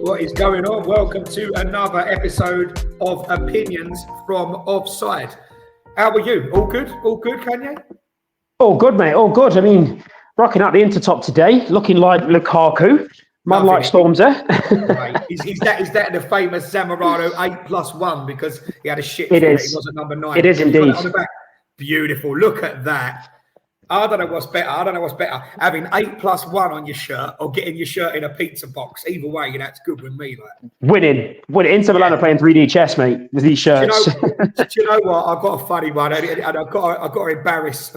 What is going on? Welcome to another episode of Opinions from Offside. How are you? All good? All good, Kanye? All good, mate. All good. I mean, rocking out the Intertop today, looking like Lukaku. Man like Stormzy. Is that the famous Zamorano 8+1 because he had a shit It foot is. he wasn't number 9? It is indeed. Beautiful. Look at that. I don't know what's better. Having 8+1 on your shirt or getting your shirt in a pizza box. Either way, that's good with me. Like Winning. Inter Milan are playing 3D chess, mate, with these shirts. Do you know what? I've got a funny one, and I've got to embarrass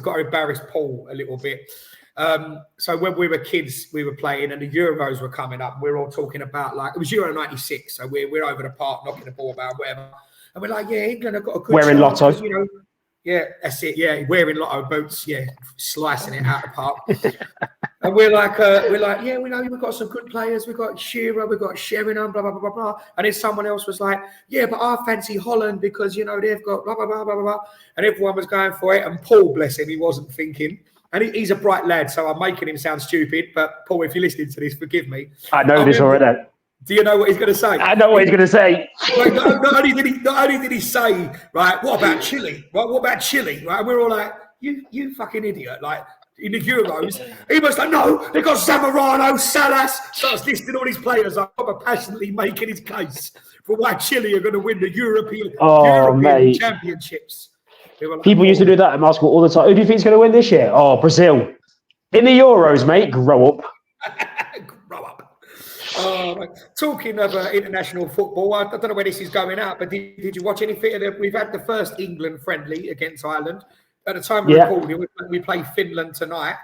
Paul a little bit. So when we were kids, we were playing, and the Euros were coming up. We were all talking about it was Euro '96, so we're over the park knocking the ball about, whatever, and we're like, England have got a good wearing chance, Lotto. Yeah, that's it. Yeah, wearing Lotto boots. Yeah, slicing it out of the park. And we're like, we know we've got some good players. We've got Shearer, we've got Sheringham, blah blah blah blah blah. And then someone else was like, yeah, but I fancy Holland because they've got blah blah blah blah blah. And everyone was going for it. And Paul, bless him, he wasn't thinking. And he's a bright lad, so I'm making him sound stupid. But Paul, if you're listening to this, forgive me. I know this already. Do you know what he's going to say? I know what he's going to say. Not only did he say, right, what about Chile? Right, what about Chile? Right, and we're all like, you fucking idiot. Like, in the Euros, he was like, no, they got Zamorano, Salas. Starts listing all these players. I'm passionately making his case for why Chile are going to win the European Championships. Like, people used to do that in basketball all the time. Who do you think is going to win this year? Oh, Brazil. In the Euros, mate, grow up. Grow up. Talking of international football, I don't know where this is going out, but did you watch anything of it? We've had the first England friendly against Ireland. At the time we're recording, we play Finland tonight.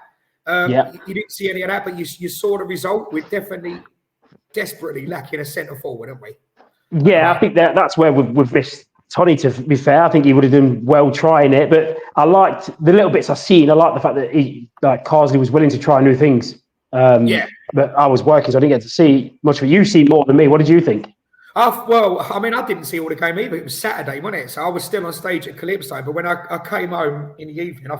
You didn't see any of that, but you saw the result. We're definitely desperately lacking a centre forward, aren't we? Yeah, I think that's where we've missed Tony, to be fair. I think he would have done well trying it, but I liked the little bits I've seen. I like the fact that Carsley was willing to try new things. But I was working, so I didn't get to see much of it. You see more than me. What did you think? I didn't see all the game either. It was Saturday, wasn't it? So I was still on stage at Calypso. But when I came home in the evening, I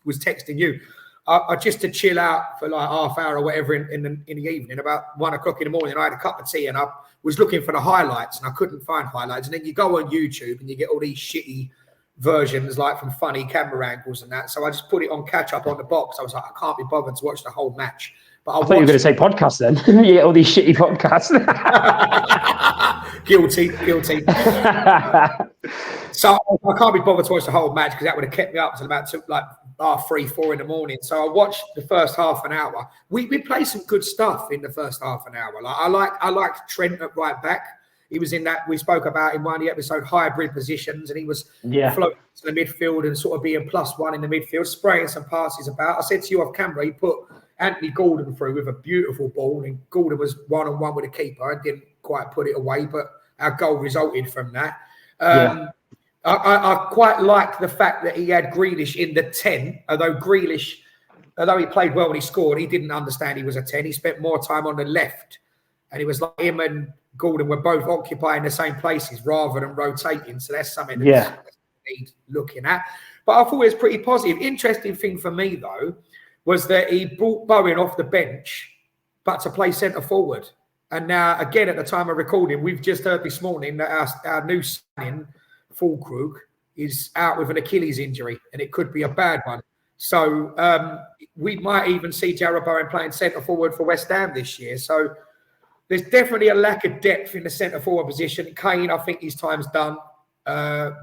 was texting you. I just to chill out for like half hour or whatever in the evening. About 1 o'clock in the morning, I had a cup of tea and I was looking for the highlights and I couldn't find highlights. And then you go on YouTube and you get all these shitty versions, like from funny camera angles and that. So I just put it on catch up on the box. I was like, I can't be bothered to watch the whole match. But I thought you were going to say podcasts then. You get all these shitty podcasts. Guilty. So I can't be bothered to watch the whole match because that would have kept me up until about 3, 4 in the morning. So I watched the first half an hour. We played some good stuff in the first half an hour. I liked Trent at right back. He was in that we spoke about in one of the episode hybrid positions, and he was floating to the midfield and sort of being +1 in the midfield, spraying some passes about. I said to you off camera, he put Anthony Gordon through with a beautiful ball, and Gordon was 1-on-1 with the keeper and didn't quite put it away, but our goal resulted from that. I quite like the fact that he had Grealish in the 10, although he played well when he scored, he didn't understand he was a 10. He spent more time on the left, and it was like him and Gordon were both occupying the same places rather than rotating. So that's something that needs looking at. But I thought it was pretty positive. Interesting thing for me, though, was that he brought Bowen off the bench, but to play centre forward. And now, again, at the time of recording, we've just heard this morning that our new signing, Fulkrug, is out with an Achilles injury, and it could be a bad one. So we might even see Jarrod Bowen playing centre forward for West Ham this year. So there's definitely a lack of depth in the centre forward position. Kane, I think his time's done.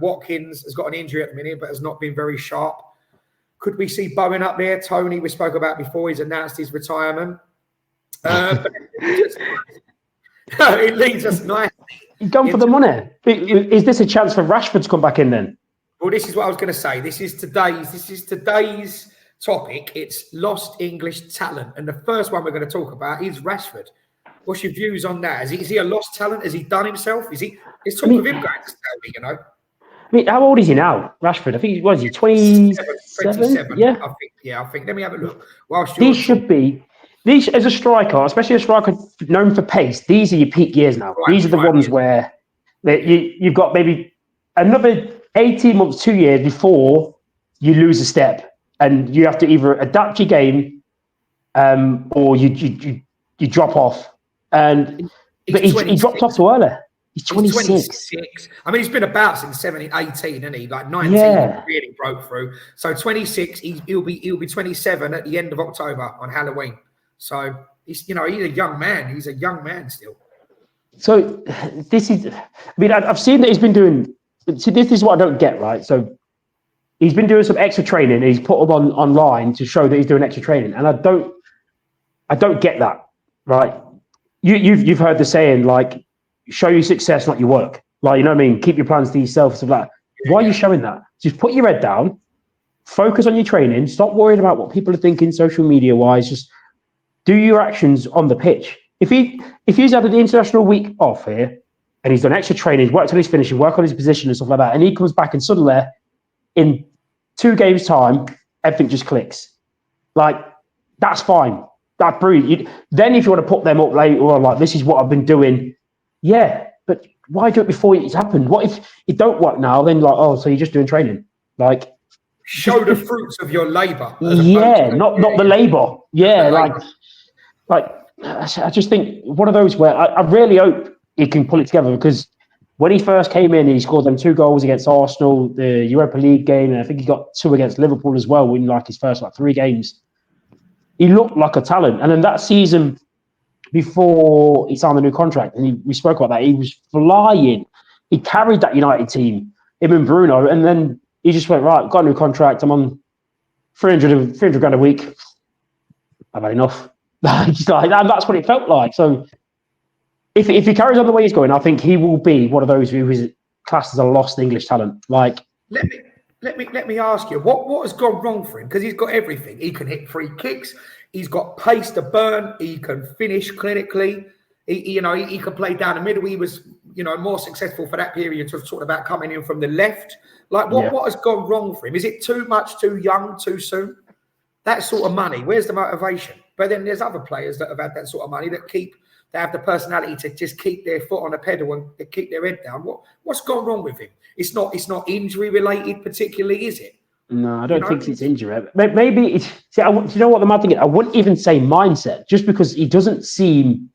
Watkins has got an injury at the minute, but has not been very sharp. Could we see Bowen up there? Tony, we spoke about before, he's announced his retirement. It leads us nicely. You've gone for the money. Is this a chance for Rashford to come back in then? Well, this is what I was going to say. This is today's topic. It's lost English talent. And the first one we're going to talk about is Rashford. What's your views on that? Is he a lost talent? Has he done himself? Let's talk of him going to Saudi, you know. I mean, how old is he now, Rashford? I think, what is he, 27? 27, yeah. I think. Let me have a look. These, as a striker, especially a striker known for pace, these are your peak years now. These are the ones where you've got maybe another 18 months, 2 years before you lose a step. And you have to either adapt your game or you drop off. And But he dropped off too early. He's 26. I mean, he's been about since 18, isn't he? Like 19, he really broke through. So 26, he'll be 27 at the end of October on Halloween. So he's a young man. He's a young man still. So this is, I mean, I've seen that he's been doing. See, this is what I don't get, right? So he's been doing some extra training. He's put them online to show that he's doing extra training, and I don't get that, right? You've heard the saying, like, show your success, not your work. Like, you know what I mean? Keep your plans to yourself. Stuff like that. Why are you showing that? Just put your head down, focus on your training, stop worrying about what people are thinking social media wise. Just do your actions on the pitch. If he's had an international week off here and he's done extra training, worked on his finishing, work on his position and stuff like that, and he comes back and suddenly in 2 games time, everything just clicks. Like, that's fine. That's brilliant. Then if you want to put them up later on, like, this is what I've been doing. Yeah, but why do it before it's happened? What if it don't work now? Then like, oh, so you're just doing training? Like, show the fruits of your labour. Yeah, not the labour. Yeah, like I just think one of those where I really hope he can pull it together, because when he first came in, he scored them 2 goals against Arsenal, the Europa League game, and I think he got 2 against Liverpool as well in like his first 3 games. He looked like a talent, and then that season, before he signed the new contract, and we spoke about that, he was flying. He carried that United team, him and Bruno, and then he just went, right, got a new contract, I'm on 300 grand a week. I've had enough. And that's what it felt like. So if he carries on the way he's going, I think he will be one of those who is classed as a lost English talent. Like, let me ask you, what has gone wrong for him? Because he's got everything. He can hit free kicks. He's got pace to burn. He can finish clinically. He can play down the middle. He was, more successful for that period. To talk about coming in from the left. Like, what has gone wrong for him? Is it too much, too young, too soon? That sort of money. Where's the motivation? But then there's other players that have had that sort of money that have the personality to just keep their foot on the pedal and keep their head down. What's gone wrong with him? It's not injury related particularly, is it? No, I don't think it's injury. Maybe it's. See, you know what the mad thing is? I wouldn't even say mindset, just because he doesn't seem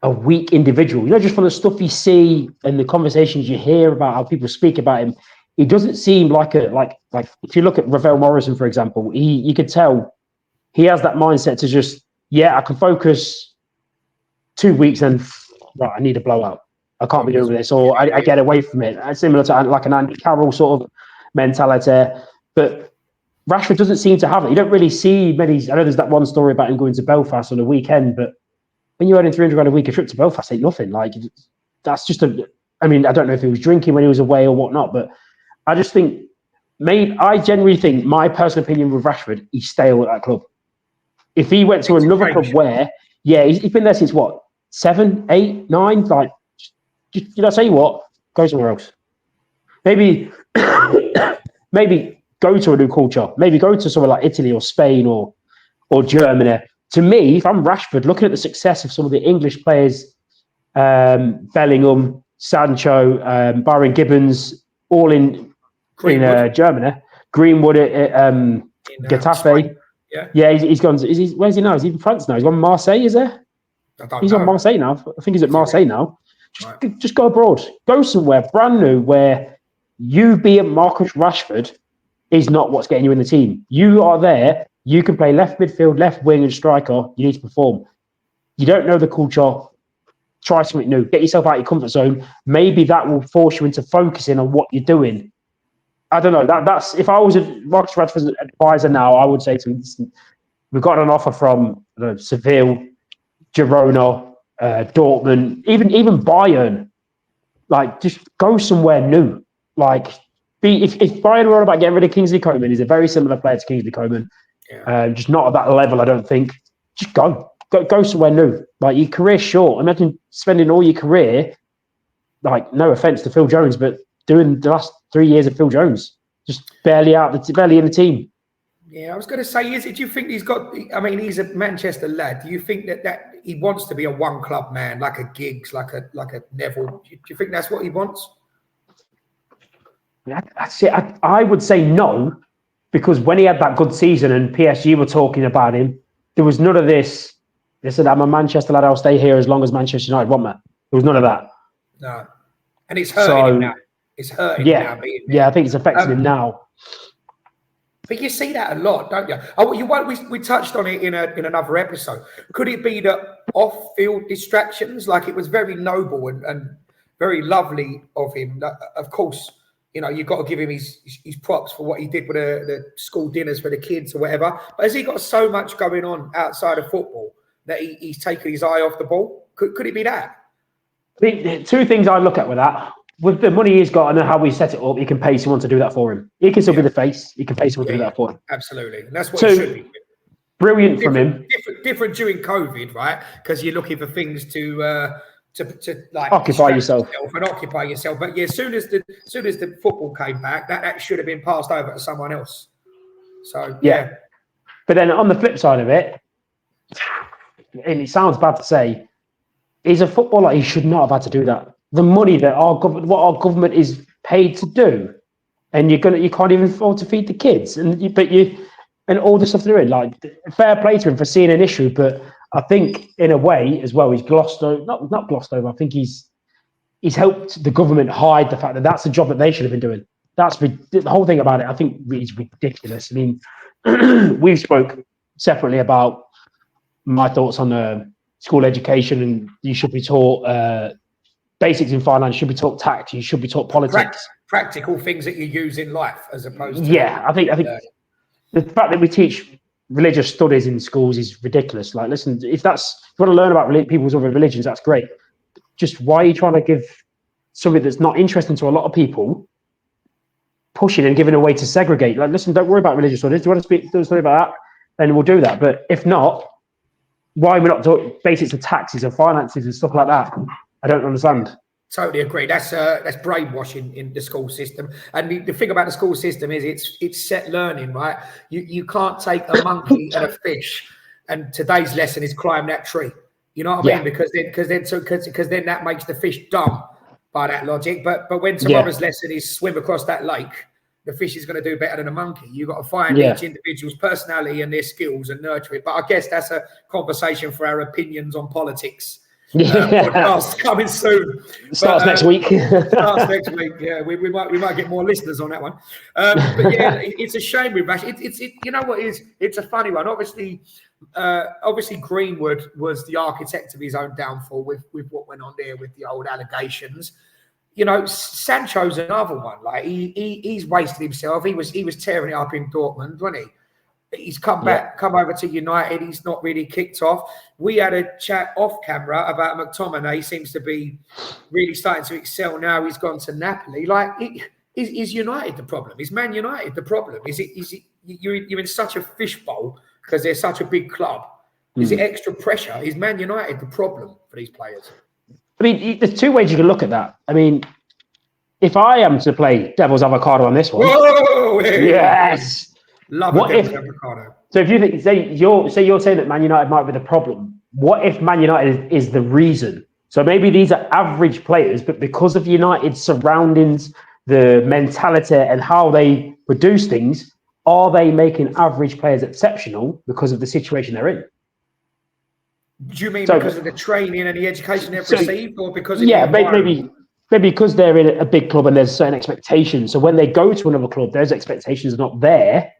a weak individual. Just from the stuff you see and the conversations you hear about how people speak about him, he doesn't seem like if you look at Ravel Morrison, for example, you could tell he has that mindset to just, I can focus 2 weeks and right, I need a blowout. I can't be doing this, or I get away from it. Similar to like an Andy Carroll sort of mentality. But Rashford doesn't seem to have it. You don't really see many. I know there's that one story about him going to Belfast on a weekend, but when you're earning 300 grand a week, a trip to Belfast ain't nothing. Like, that's just I mean, I don't know if he was drinking when he was away or whatnot, but I just think, I genuinely think, my personal opinion with Rashford, he's stale at that club. If he went to another club where, he's been there since what, 7, 8, 9, like, I tell you what, go somewhere else. Maybe go to a new culture. Maybe go to somewhere like Italy or Spain or Germany. To me, if I'm Rashford, looking at the success of some of the English players, Bellingham, Sancho, Byron Gibbons, all in Germany, Greenwood at Getafe. He's gone. Where's he now? Is he in France now? He's on Marseille, is there? He's on Marseille now. I think he's at Marseille now. Just go abroad. Go somewhere brand new where you being Marcus Rashford is not what's getting you in the team. You are there. You can play left midfield, left wing and striker. You need to perform. You don't know the culture. Try something new. Get yourself out of your comfort zone. Maybe that will force you into focusing on what you're doing. I don't know. That's if I was a Marcus Rashford's advisor now, I would say to him, we've got an offer from Seville, Girona, Dortmund, even Bayern. Like, just go somewhere new. Like, if Bayern were about getting rid of Kingsley Coman, he's a very similar player to Kingsley Coman. Just not at that level, I don't think. Just go somewhere new. Like, your career's short. Imagine spending all your career, like, no offense to Phil Jones, but doing the last 3 years of Phil Jones, just barely in the team. Yeah, I was going to say, do you think he's got? I mean, he's a Manchester lad. Do you think that he wants to be a one club man, like a Giggs, like a Neville? Do you think that's what he wants? I would say no, because when he had that good season and PSG were talking about him, there was none of this. They said, I'm a Manchester lad, I'll stay here as long as Manchester United want me. There was none of that. No. And it's hurting him now. It's hurting him now being there. Yeah, I think it's affecting him now. But you see that a lot, don't you? We touched on it in another episode. Could it be that off-field distractions? Like, it was very noble and very lovely of him. Of course, you know, you've got to give him his props for what he did with the school dinners for the kids or whatever. But has he got so much going on outside of football that he's taken his eye off the ball? Could it be that? I think two things I look at with that. With the money he's got and how we set it up, he can pay someone to do that for him. He can still be the face. He can pay someone to do that for him. Absolutely. And that's what it should be. Brilliant from him. Different during COVID, right? Because you're looking for things to like occupy yourself and occupy yourself. But yeah, as soon as the football came back, that should have been passed over to someone else. So yeah. But then on the flip side of it, and it sounds bad to say, he's a footballer. He should not have had to do that. The money that our government is paid to do, and you can't even afford to feed the kids, and all the stuff they're doing. Like, fair play to him for seeing an issue, but I think in a way as well, he's glossed over. Not glossed over. I think he's helped the government hide the fact that that's the job that they should have been doing. That's the whole thing about it. I think is ridiculous. I mean, we've spoke separately about my thoughts on school education, and you should be taught basics in finance, you should be taught tax, you should be taught politics. Practical things that you use in life as opposed to... I think the fact that we teach religious studies in schools is ridiculous. Like, listen, if you want to learn about people's other religions, that's great. Just why are you trying to give something that's not interesting to a lot of people, pushing and giving away to segregate? Like, listen, don't worry about religious studies. Do you want to do a study about that? Then we'll do that. But if not, why are we not doing basics of taxes and finances and stuff like that? I don't understand. Totally agree. That's brainwashing in the school system. And the thing about the school system is it's set learning, right? You can't take a monkey and a fish, and today's lesson is climb that tree. You know what I mean? Because then that makes the fish dumb by that logic. But when tomorrow's lesson is swim across that lake, the fish is going to do better than a monkey. You've got to find each individual's personality and their skills and nurture it. But I guess that's a conversation for our opinions on politics. Podcast coming soon. Starts next week. Starts next week. Yeah, we might get more listeners on that one. But yeah, it's a shame with Rash. It's you know what is? It's a funny one. Obviously, Greenwood was the architect of his own downfall with what went on there with the old allegations. You know, Sancho's another one. Like he's wasted himself. He was tearing it up in Dortmund, wasn't he? He's come over to United. He's not really kicked off. We had a chat off camera about McTominay. Seems to be really starting to excel now. He's gone to Napoli. Like, is United the problem? Is Man United the problem? Is it you're in such a fishbowl because they're such a big club? Is it extra pressure? Is Man United the problem for these players? I mean, there's two ways you can look at that. I mean, if I am to play devil's avocado on this one, yes. Love what if, avocado. So if you think, say you're saying that Man United might be the problem, what if Man United is the reason? So maybe these are average players, but because of United's surroundings, the mentality and how they produce things, are they making average players exceptional because of the situation they're in? Do you mean because of the training and the education they've received, or because of maybe because they're in a big club and there's certain expectations. So when they go to another club, those expectations are not there.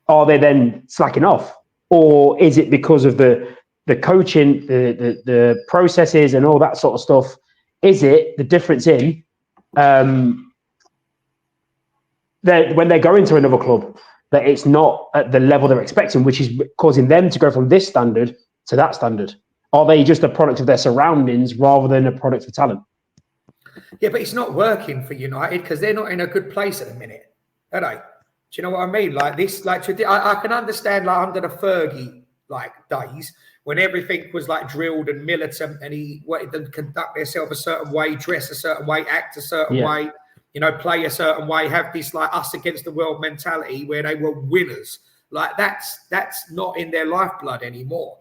Are they then slacking off, or is it because of the coaching, the processes, and all that sort of stuff? Is it the difference in that when they go into another club that it's not at the level they're expecting, which is causing them to go from this standard to that standard? Are they just a product of their surroundings rather than a product of talent? Yeah, but it's not working for United because they're not in a good place at the minute, are they? Do you know what I mean? Like this, like I can understand, like under the Fergie days when everything was like drilled and militant, and he wanted them to conduct themselves a certain way, dress a certain way, act a certain way, you know, play a certain way, have this like us against the world mentality where they were winners. Like that's not in their lifeblood anymore.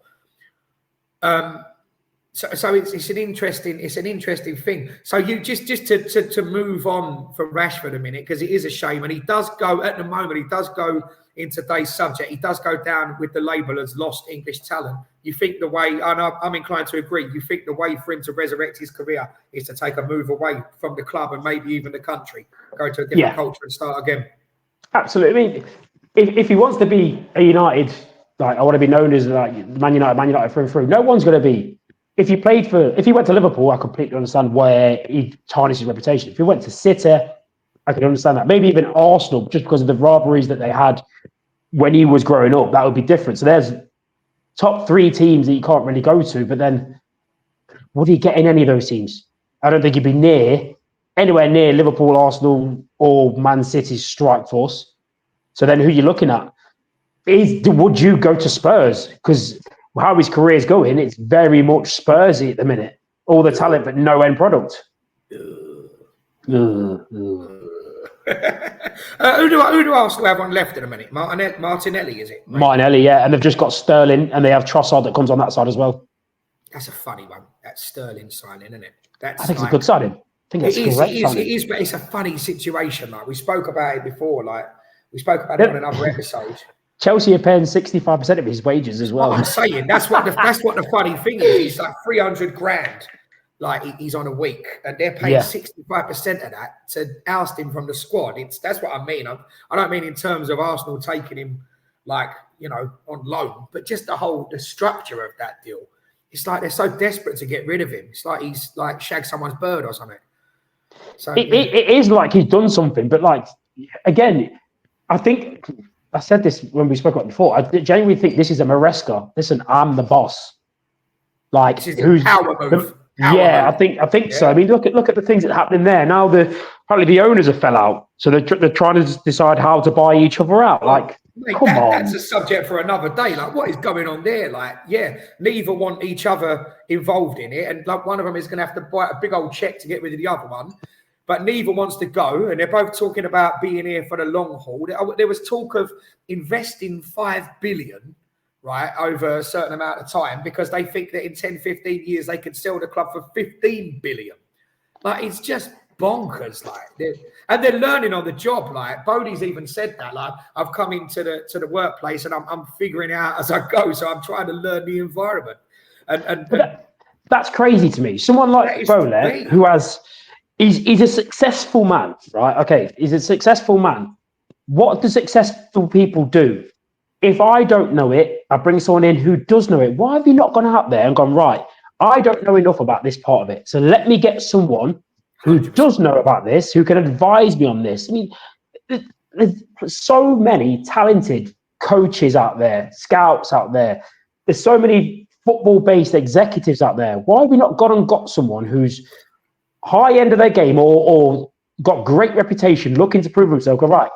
So it's an interesting thing. So you just to move on from Rashford a minute, because it is a shame, and he does go at the moment. He does go in today's subject, he does go down with the label as lost English talent. You think the way, and I'm inclined to agree, you think the way for him to resurrect his career is to take a move away from the club and maybe even the country, go to a different culture and start again. Absolutely. I mean, if he wants to be a United, like I want to be known as like Man United through and through, no one's going to be. If he went to Liverpool, I completely understand where he tarnished his reputation. If he went to City, I can understand that. Maybe even Arsenal, just because of the rivalries that they had when he was growing up, that would be different. So there's top 3 teams that you can't really go to. But then, would he get in any of those teams? I don't think he'd be anywhere near Liverpool, Arsenal, or Man City's strike force. So then, who are you looking at? Would you go to Spurs? Because how his career is going, it's very much Spursy at the minute. All the talent, but no end product. Who do Arsenal have on left at the minute? Martinelli, is it? Martinelli, yeah. And they've just got Sterling, and they have Trossard that comes on that side as well. That's a funny one. That Sterling signing, isn't it? I think it's a good signing. I think it's a great signing. It is, but it's a funny situation. Like we spoke about it before. Like we spoke about it on another episode. Chelsea are paying 65% of his wages as well. What I'm saying, that's what the funny thing is. He's like 300 grand. Like he's on a week, and they're paying 65% of that to oust him from the squad. That's what I mean. I don't mean in terms of Arsenal taking him, like on loan, but just the structure of that deal. It's like they're so desperate to get rid of him. It's like he's like shagged someone's bird or something. So it is like he's done something, but like again, I think I said this when we spoke about it before. I genuinely think this is a Maresca. Listen, I'm the boss. Like who's power move. I think so. I mean, look at the things that are happening there. Now apparently the owners have fell out, so they're trying to decide how to buy each other out. Like, mate, that's a subject for another day. Like, what is going on there? Like, neither want each other involved in it, and like one of them is going to have to buy a big old check to get rid of the other one. But neither wants to go, and they're both talking about being here for the long haul. There was talk of investing $5 billion. Right, over a certain amount of time, because they think that in 10, 15 years they could sell the club for 15 billion. Like, it's just bonkers. Like, they're learning on the job. Like, Bodie's even said that. Like, I've come into the workplace and I'm figuring out as I go. So I'm trying to learn the environment. And that's crazy to me. Someone like Bole, who he's a successful man, right? Okay, he's a successful man. What do successful people do? If I don't know it, I bring someone in who does know it. Why have you not gone out there and gone, right, I don't know enough about this part of it, so let me get someone who does know about this, who can advise me on this? I mean, there's so many talented coaches out there, scouts out there. There's so many football-based executives out there. Why have we not gone and got someone who's high end of their game or got great reputation, looking to prove himself? Go, right,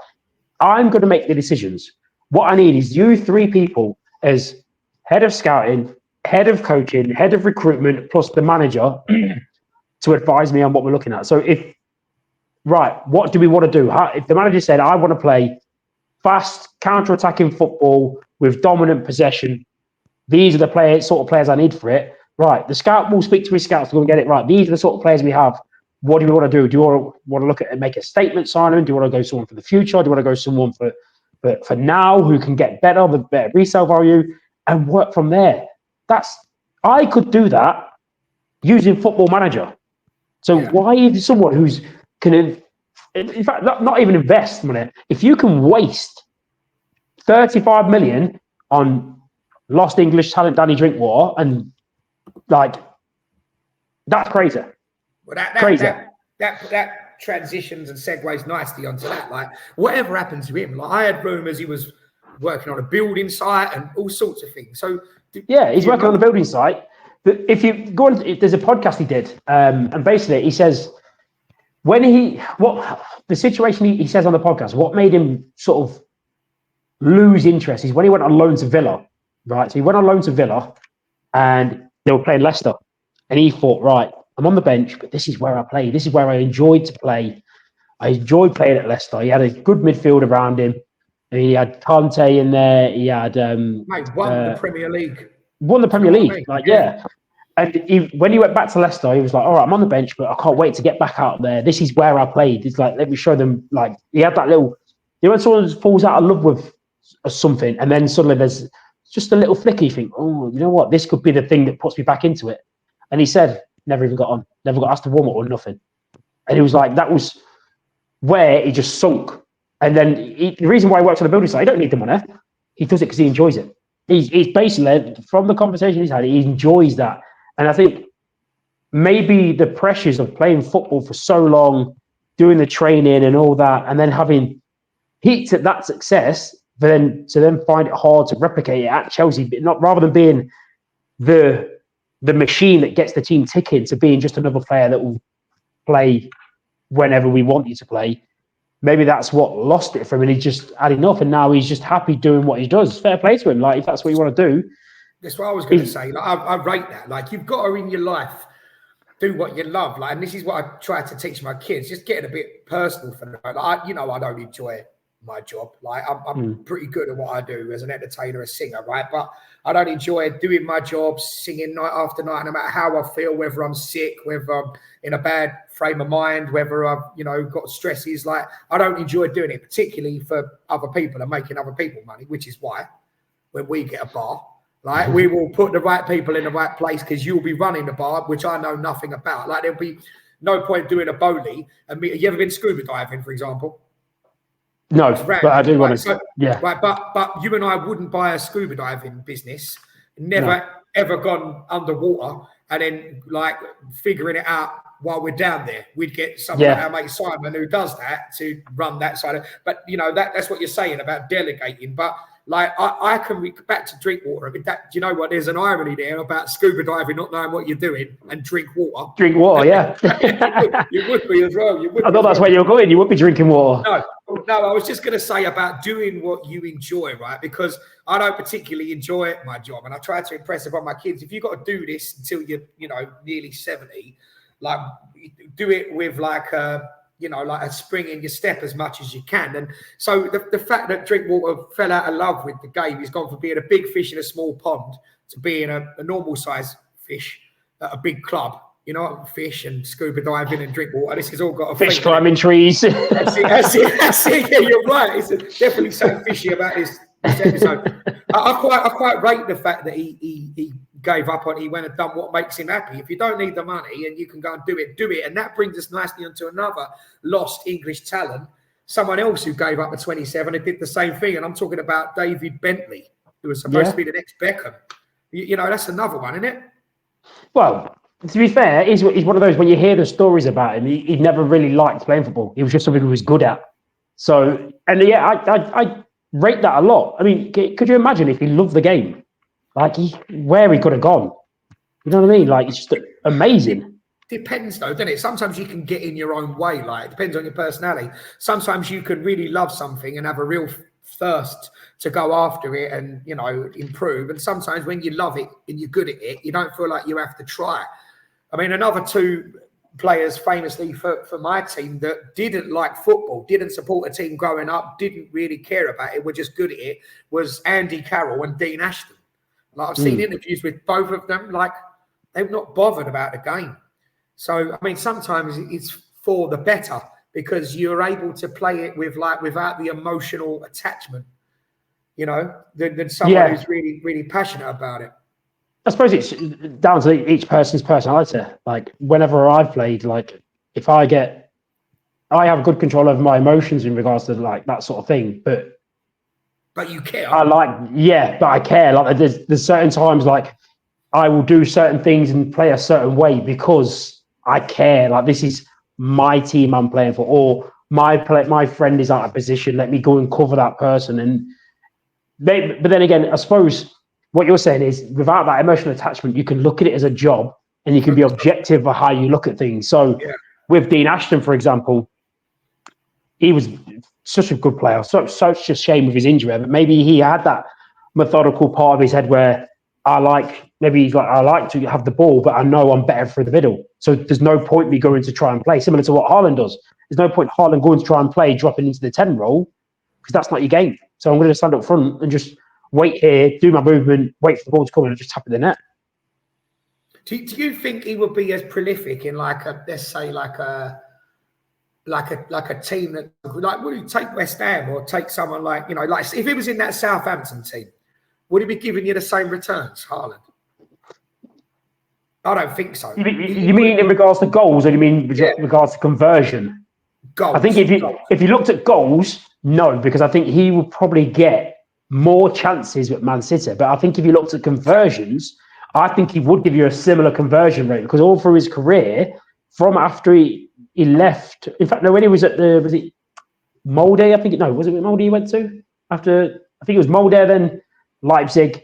I'm going to make the decisions. What I need is you 3 people as head of scouting, head of coaching, head of recruitment, plus the manager to advise me on what we're looking at. So what do we want to do? If the manager said, I want to play fast, counter-attacking football with dominant possession, these are the sort of players I need for it. Right, the scout will speak to his scouts to go and get it right. These are the sort of players we have. What do we want to do? Do you want to look at and make a statement signing? Do you want to go someone for the future? Do you want to go someone for now, who can get better, the better resale value, and work from there? I could do that using Football Manager. So why is someone who's can, in fact, not even invest money? If you can waste 35 million on lost English talent Danny Drinkwater, and like that's crazy. Well, crazy. That transitions and segues nicely onto that. Like, whatever happened to him, like I had rumours he was working on a building site and all sorts of things. So he's working on the building site. But if you go on, there's a podcast he did, and basically he says the situation he says on the podcast, what made him sort of lose interest is when he went on loan to Villa, right? So he went on loan to Villa, and they were playing Leicester, and he thought, right, I'm on the bench, but this is where I play. This is where I enjoyed to play. I enjoyed playing at Leicester. He had a good midfield around him. He had Kante in there. He had won the Premier League. Won the Premier League, And when he went back to Leicester, he was like, all right, I'm on the bench, but I can't wait to get back out there. This is where I played. It's like, let me show them. Like, he had that little, when someone falls out of love with something, and then suddenly there's just a little flicker. You think, oh, you know what? This could be the thing that puts me back into it. And he said, never even got on, never got asked to warm up or nothing. And he was like, that was where he just sunk. And then the reason why he works on the building site, he don't need the money. He does it because he enjoys it. He's basically, from the conversation he's had, he enjoys that. And I think maybe the pressures of playing football for so long, doing the training and all that, and then having hit at that success, to then find it hard to replicate it at Chelsea, not rather than being the machine that gets the team ticking, to being just another player that will play whenever we want you to play. Maybe that's what lost it for him, and he just had enough, and now he's just happy doing what he does. Fair play to him. Like, if that's what you want to do. That's what I was going to say. Like, I rate that. Like, you've got to, in your life, do what you love. Like, and this is what I try to teach my kids, just getting a bit personal for them. Like, I don't enjoy my job. Like, I'm pretty good at what I do as an entertainer, a singer, right? But I don't enjoy doing my job, singing night after night, no matter how I feel, whether I'm sick, whether I'm in a bad frame of mind, whether I've, got stresses. Like, I don't enjoy doing it, particularly for other people and making other people money, which is why when we get a bar, like, we will put the right people in the right place, because you'll be running the bar, which I know nothing about. Like, there'll be no point doing a bowlie. And you ever been scuba diving, for example? No, but I do want to. So, yeah. Right, but you and I wouldn't buy a scuba diving business, never ever gone underwater, and then like figuring it out while we're down there. We'd get someone like our mate Simon who does that to run that side of. But that's what you're saying about delegating. But like, I can back to drink water. I mean, do you know what? There's an irony there about scuba diving, not knowing what you're doing, and drink water. Drink water, yeah. you would be as well. I thought that's where you were going. You would be drinking water. No, I was just going to say about doing what you enjoy, right? Because I don't particularly enjoy my job, and I try to impress upon my kids. If you've got to do this until you're, nearly 70, like, do it with like a spring in your step as much as you can. And so the fact that Drinkwater fell out of love with the game, he's gone from being a big fish in a small pond to being a normal size fish at a big club. Fish and scuba diving and drink water. This has all got a fish climbing trees. That's it. Yeah, you're right. It's definitely something fishy about this episode. I quite rate the fact that he gave up on. He went and done what makes him happy. If you don't need the money and you can go and do it. And that brings us nicely onto another lost English talent. Someone else who gave up at 27 and did the same thing. And I'm talking about David Bentley, who was supposed to be the next Beckham. That's another one, isn't it? Well, to be fair, he's one of those, when you hear the stories about him, he never really liked playing football. He was just something he was good at. So, and I rate that a lot. I mean, could you imagine if he loved the game? Like, where he could have gone. You know what I mean? Like, it's just amazing. Depends though, doesn't it? Sometimes you can get in your own way. Like, it depends on your personality. Sometimes you can really love something and have a real thirst to go after it and, improve. And sometimes when you love it and you're good at it, you don't feel like you have to try. I mean, another two players famously for my team that didn't like football, didn't support a team growing up, didn't really care about it, were just good at it, was Andy Carroll and Dean Ashton. Like, I've seen interviews with both of them, like, they're not bothered about the game. So, I mean, sometimes it's for the better, because you're able to play it without the emotional attachment, than someone who's really, really passionate about it. I suppose it's down to each person's personality. Like, whenever I've played, like, if I have good control over my emotions in regards to like that sort of thing, but you care. But I care. Like, there's certain times, like, I will do certain things and play a certain way because I care. Like, this is my team I'm playing for, or my friend is out of position. Let me go and cover that person. But then again, I suppose what you're saying is, without that emotional attachment, you can look at it as a job and you can be objective for how you look at things. So with Dean Ashton, for example, he was such a good player. Such a shame with his injury, but maybe he had that methodical part of his head where I like to have the ball, but I know I'm better through the middle. So there's no point me going to try and play, similar to what Haaland does. There's no point Haaland going to try and play, dropping into the 10 role, because that's not your game. So I'm going to stand up front and just wait here, do my movement, wait for the ball to come and just tap in the net. Do you think he would be as prolific in, like, let's say, like a like a team that like would he take West Ham or take someone like like if he was in that Southampton team, would he be giving you the same returns, Haaland? I don't think so. You mean in regards to goals, or you mean in regards to conversion? Goals. I think if you looked at goals, no, because I think he would probably get more chances with Man City. But I think if you looked at conversions, I think he would give you a similar conversion rate, because all through his career, from after he left, in fact, no, when he was at was it Molde? I think was it Molde he went to after? I think it was Molde, then Leipzig,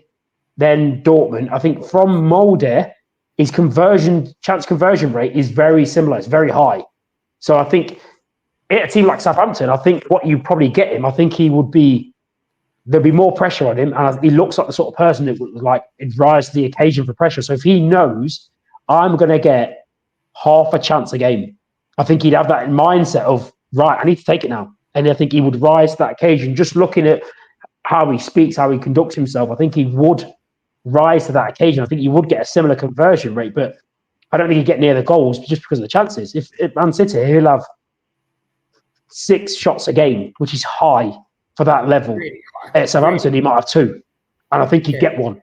then Dortmund. I think from Molde, his chance conversion rate is very similar. It's very high. So I think at a team like Southampton, I think what you probably get him, I think there'd be more pressure on him, and he looks like the sort of person that would rise to the occasion for pressure. So if he knows I'm going to get half a chance a game, I think he'd have that mindset of, right, I need to take it now. And I think he would rise to that occasion. Just looking at how he speaks, how he conducts himself, I think he would rise to that occasion. I think he would get a similar conversion rate, but I don't think he'd get near the goals just because of the chances. If Man City, he'll have 6 shots a game, which is high for that level. Really at Southampton, he might have 2, and I think he'd get 1.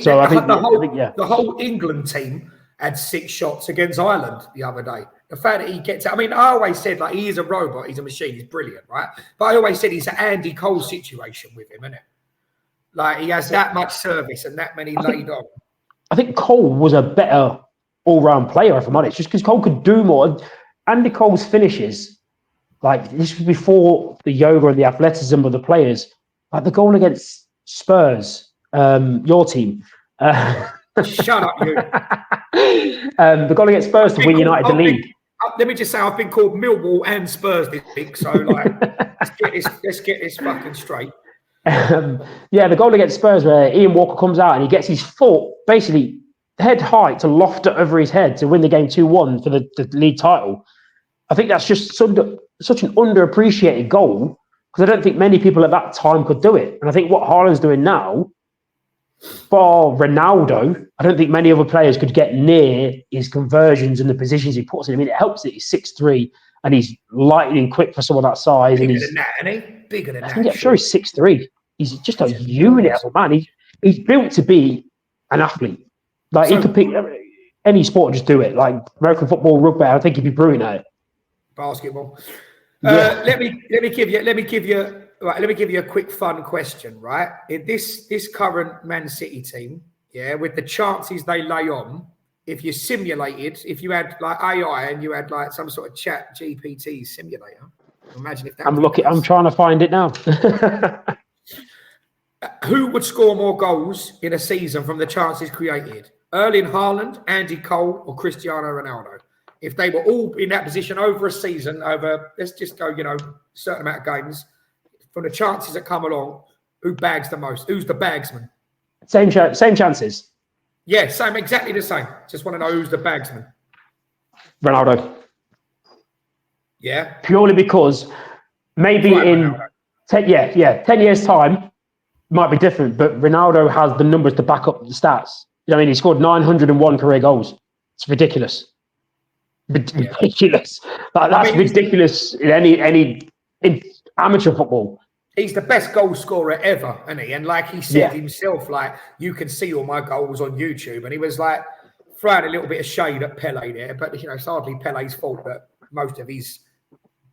So I think the whole England team had 6 shots against Ireland the other day. The fact that he gets, I always said he is a robot, he's a machine, he's brilliant, right? But I always said it's an Andy Cole situation with him, isn't it? He has that much service and that many laid on. I think Cole was a better all-round player, if I'm honest, just because Cole could do more. Andy Cole's finishes, this was before the yoga and the athleticism of the players. The goal against Spurs, your team. Shut up, you. The goal against Spurs to win United the league. Let me just say, I've been called Millwall and Spurs this week, so let's get this fucking straight. The goal against Spurs where Ian Walker comes out and he gets his foot basically head height to loft it over his head to win the game 2-1 for the league title. I think that's just such an underappreciated goal, because I don't think many people at that time could do it. And I think what Haaland's doing now, for Ronaldo, I don't think many other players could get near his conversions and the positions he puts in. It helps that he's 6'3" and he's lightning quick for someone that size. Bigger than that, isn't he? Bigger than that. I'm sure he's 6'3". He's just a unit of a man. He's built to be an athlete. He could pick any sport and just do it. American football, rugby, I think he'd be brilliant at it. Basketball. Let me give you a quick fun question, right? In this current Man City team, with the chances they lay on, if you had AI and you had some sort of chat GPT simulator, imagine if that. I'm trying to find it now. Who would score more goals in a season from the chances created? Erling Haaland, Andy Cole, or Cristiano Ronaldo? If they were all in that position over a season, let's just go, a certain amount of games, from the chances that come along, who bags the most? Who's the bagsman? Same chances. Yeah, exactly the same. Just want to know who's the bagsman. Ronaldo. Yeah. Purely because maybe in 10 years' time might be different, but Ronaldo has the numbers to back up the stats. He scored 901 career goals. It's ridiculous. Ridiculous. That's ridiculous in any amateur football. He's the best goal scorer ever, isn't he? And like he said himself, you can see all my goals on YouTube. And he was throwing a little bit of shade at Pele there, but it's hardly Pele's fault that most of his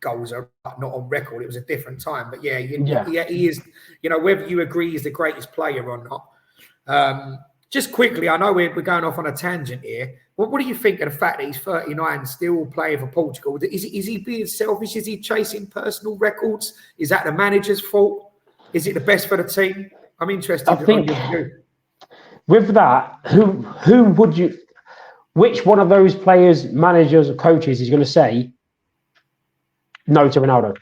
goals are not on record. It was a different time, but he is. Whether you agree he's the greatest player or not. Just quickly, I know we're going off on a tangent here. What do you think of the fact that he's 39, still playing for Portugal? Is he being selfish? Is he chasing personal records? Is that the manager's fault? Is it the best for the team? I'm interested. I think with that, who would you? Which one of those players, managers, or coaches is going to say no to Ronaldo?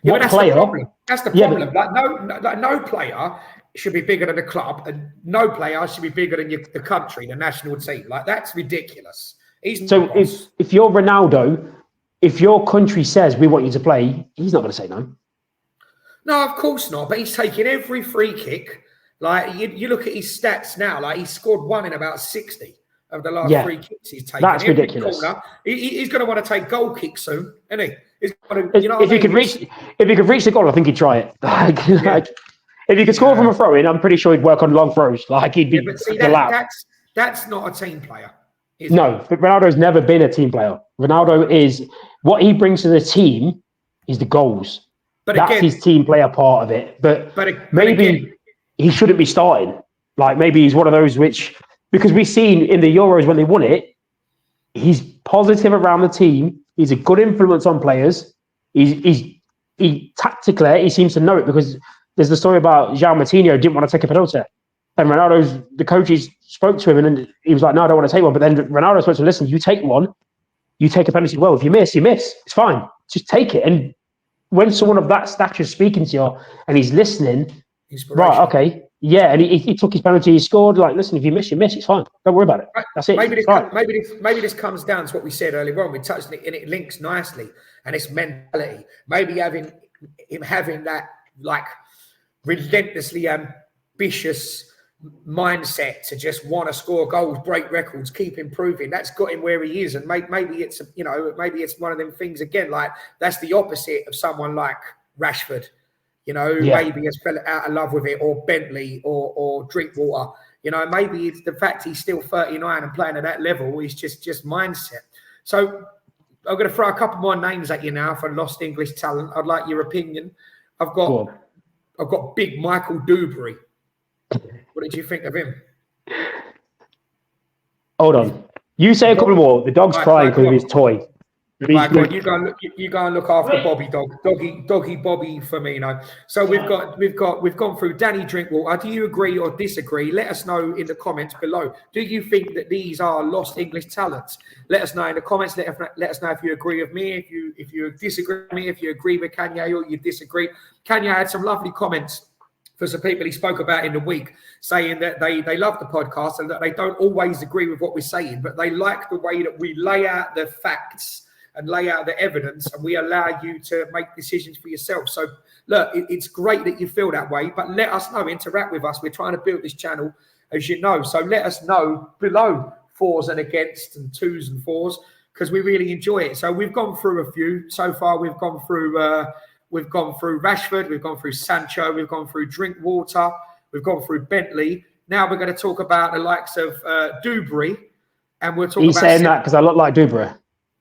Yeah, that's the problem. That's the problem. No player should be bigger than the club, and no player should be bigger than the country, the national team. That's ridiculous. So if you're Ronaldo, if your country says we want you to play, he's not going to say no. No, of course not. But he's taking every free kick. You look at his stats now. He scored 1 in about 60. of the last 3 kicks he's taken. That's ridiculous. Corner, he's going to want to take goal kicks soon, isn't he? He's going to, if he could reach the goal, I think he'd try it. Like if he could score from a throw in, I'm pretty sure he'd work on long throws. Like he'd be but see, that's not a team player. No, but Ronaldo's never been a team player. Ronaldo is what he brings to the team is the goals. But that's his team player part of it. But maybe he shouldn't be starting. Like maybe he's one of those because we've seen in the Euros when they won it, he's positive around the team. He's a good influence on players. He tactically, he seems to know it because there's the story about João Moutinho didn't want to take a penalty. And the coaches spoke to him and he was like, no, I don't want to take one. But then Ronaldo spoke to him, listen, you take one, you take a penalty. Well, if you miss, you miss. It's fine. Just take it. And when someone of that stature is speaking to you and he's listening, right, okay, yeah, and he took his penalty, he scored. Like, listen, if you miss, you miss. It's fine. Don't worry about it. That's it. Maybe this comes down to what we said earlier on. We touched on it, and it links nicely. And it's mentality. Maybe having that like relentlessly ambitious mindset to just want to score goals, break records, keep improving. That's got him where he is. And maybe it's one of them things again. Like that's the opposite of someone like Rashford. Maybe has fell out of love with it, or Bentley, or Drinkwater. Maybe it's the fact he's still 39 and playing at that level. He's just mindset. So I'm going to throw a couple more names at you now for lost English talent. I'd like your opinion. I've got big Michael Dubry. What did you think of him? Hold on. You say a couple more. The dog's crying because of his toy. Right, you go and look after Bobby doggy Bobby Firmino. So we've gone through Danny Drinkwater. Do you agree or disagree? Let us know in the comments below. Do you think that these are lost English talents? Let us know in the comments. Let us know if you agree with me, if you disagree with me, if you agree with Kanye or you disagree. Kanye had some lovely comments for some people he spoke about in the week, saying that they love the podcast and that they don't always agree with what we're saying, but they like the way that we lay out the facts and lay out the evidence, and we allow you to make decisions for yourself. So look, it's great that you feel that way, but let us know, interact with us. We're trying to build this channel, as you know. So let us know below fours and against and twos and fours, because we really enjoy it. So we've gone through a few so far. We've gone through Rashford, we've gone through Sancho, we've gone through Drinkwater, we've gone through Bentley. Now we're going to talk about the likes of Dubry, and we'll talk. He's about saying that because I look like Dubry.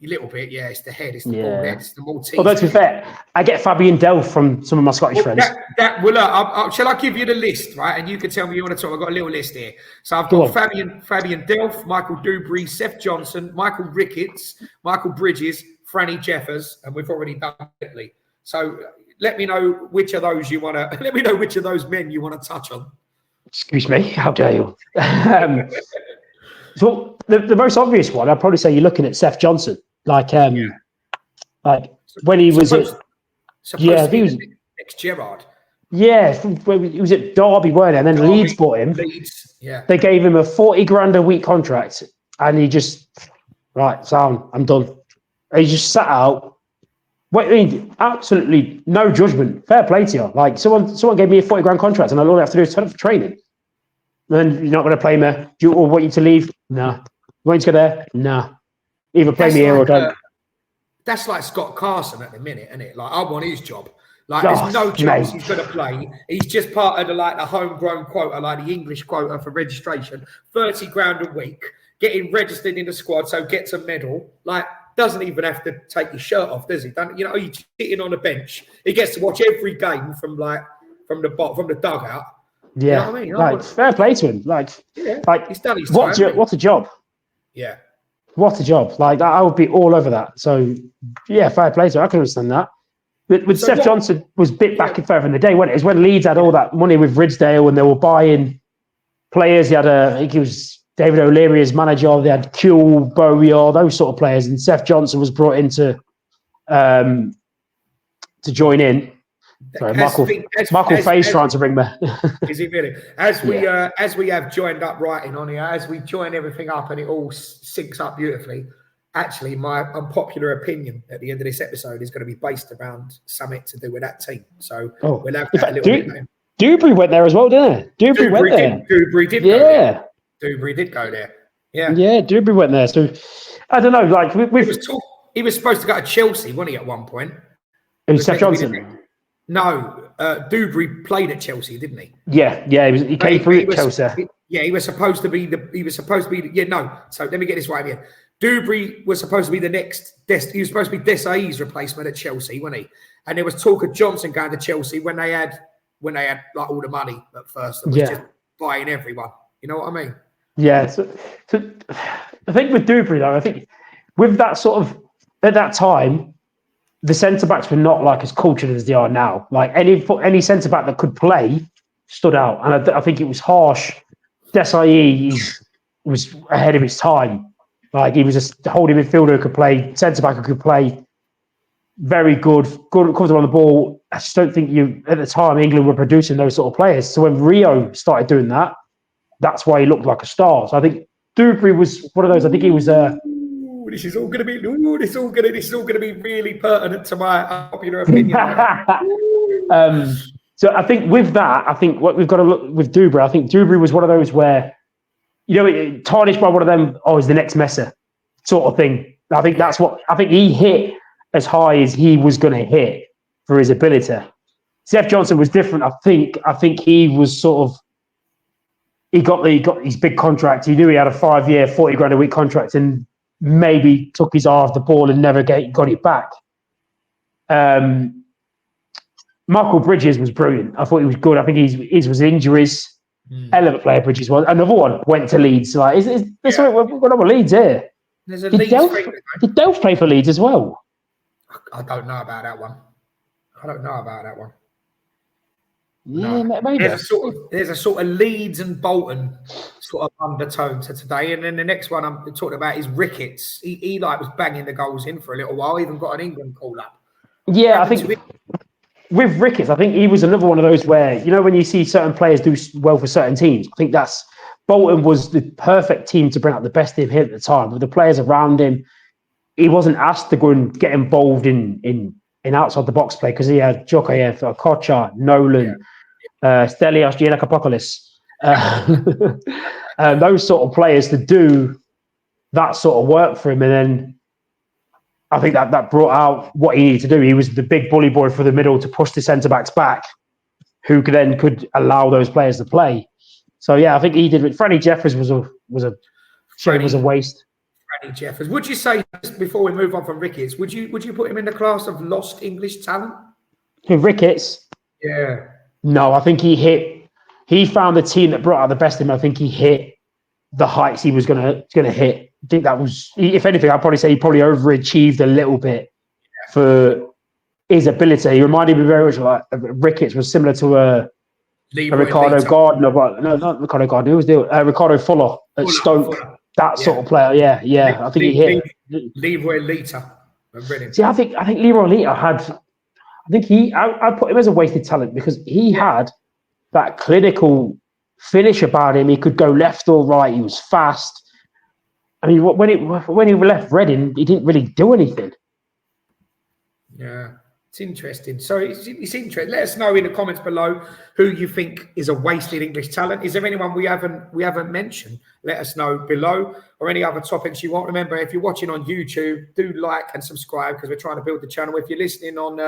A little bit, yeah. It's the head, it's the bald head, it's the Maltese. Although to be fair, I get Fabian Delph from some of my Scottish friends. Shall I give you the list, right? And you can tell me you want to talk. I've got a little list here. So I've got Fabian Delph, Michael Dubry, Seth Johnson, Michael Ricketts, Michael Bridges, Franny Jeffers, and we've already done Bentley. So let me know which of those you want to. Let me know which of those men you want to touch on. Excuse me, how dare you? So the most obvious one, I'd probably say you're looking at Seth Johnson. Like when he was at he was next Gerrard. Yeah, he was at Derby, weren't he? And then Leeds bought him. Yeah. They gave him a 40 grand a week contract, and he just I'm done. And he just sat out. Absolutely no judgment. Fair play to you. Like someone gave me a 40 grand contract, and all I have to do is turn up for training. And you're not going to play me. Do you want you to leave? No. You want you to go there? No. Either play me here or don't. That's like Scott Carson at the minute, isn't it? Like I want his job. Like there's no chance he's going to play. He's just part of the homegrown quota, like the English quota for registration. 30 grand a week, getting registered in the squad, so gets a medal. Like doesn't even have to take his shirt off, does he? He's sitting on a bench. He gets to watch every game from the dugout. Yeah, you know what I mean? Fair play to him. He's done his time. What a job. Yeah. What a job. I would be all over that. So, yeah, fair play to him. I can understand that. With Seth Johnson was bit back and further in the day, wasn't it? It was when Leeds had all that money with Ridsdale and they were buying players. He had I think it was David O'Leary as manager. They had Kuehl, Bowyer, those sort of players. And Seth Johnson was brought in to join in. Sorry, Michael Fay's trying to bring me. Is he really? As we have joined up writing on here, as we join everything up and it all syncs up beautifully, actually my unpopular opinion at the end of this episode is going to be based around something to do with that team. So we'll have that a little bit. Dubry went there as well, didn't he? Dubry went there. Dubry did go there. Dubry did go there. Yeah. Yeah, Dubry went there. So I don't know. Like he was supposed to go to Chelsea, wasn't he? At one point, it was Seth Johnson. No, Dubry played at Chelsea, didn't he? Yeah. He came through at Chelsea. He was supposed to be So let me get this right here. Dubry was supposed to be the next. He was supposed to be Desai's replacement at Chelsea, wasn't he? And there was talk of Johnson going to Chelsea when they had like all the money at first. And was just buying everyone. You know what I mean? Yeah. So I think with Dubry though, I think with that sort of at that time, the centre backs were not like as cultured as they are now. Like any centre back that could play stood out, and I think it was harsh. Desai was ahead of his time. Like he was just holding midfielder who could play, centre back who could play. Very good covered on the ball. I just don't think at the time England were producing those sort of players. So when Rio started doing that, that's why he looked like a star. So I think Dubry was one of those. I think he was this is all going to be really pertinent to my popular opinion. So I think with that, I think what we've got to look with Dubry. I think Dubry was one of those where, tarnished by one of them. Oh, he's the next Messi, sort of thing. I think that's what I think he hit as high as he was going to hit for his ability. Seth Johnson was different. I think he was sort of. He got his big contract. He knew he had a 5-year, 40 grand a week contract, and maybe took his eye off the ball and never got it back. Michael Bridges was brilliant. I thought he was good. I think his was injuries. Element player Bridges was. Another one went to Leeds. Like, we're not with Leeds here. There's a Leeds thing. Did Delph play for Leeds as well? I don't know about that one. Yeah, no. Maybe. There's a sort of Leeds and Bolton sort of undertone to today, and then the next one I'm talking about is Ricketts. He was banging the goals in for a little while. Even got an England call up. Yeah, I think with Ricketts, I think he was another one of those where when you see certain players do well for certain teams. I think Bolton was the perfect team to bring out the best in him at the time with the players around him. He wasn't asked to go and get involved in outside the box play because he had Djokovic, Kocha, Nolan, Stelios Giannakopoulos, those sort of players to do that sort of work for him. And then I think that brought out what he needed to do. He was the big bully boy for the middle to push the centre-backs back, who could allow those players to play. So, yeah, I think he did. Freddie Jeffers was a waste. Freddie Jeffers. Would you say, just before we move on from Ricketts, would you put him in the class of lost English talent? Who, Ricketts? Yeah. No, I think he found the team that brought out the best in him. I think he hit the heights he was gonna hit. I think that was, if anything, I'd probably say he probably overachieved a little bit for his ability. He reminded me very much like Ricketts was similar to a Ricardo Gardner. No, not Ricardo Gardner. Who was the Ricardo Fuller at Stoke? Fuller. That sort of player. Yeah. I think he hit Leroy Lita. See, I think Leroy Lita had. I put him as a wasted talent because he had that clinical finish about him. He could go left or right. He was fast. I mean, when he left Reading, he didn't really do anything. Yeah, it's interesting. So it's interesting. Let us know in the comments below who you think is a wasted English talent. Is there anyone we haven't mentioned? Let us know below, or any other topics you want. Remember, if you're watching on YouTube, do like and subscribe because we're trying to build the channel. If you're listening on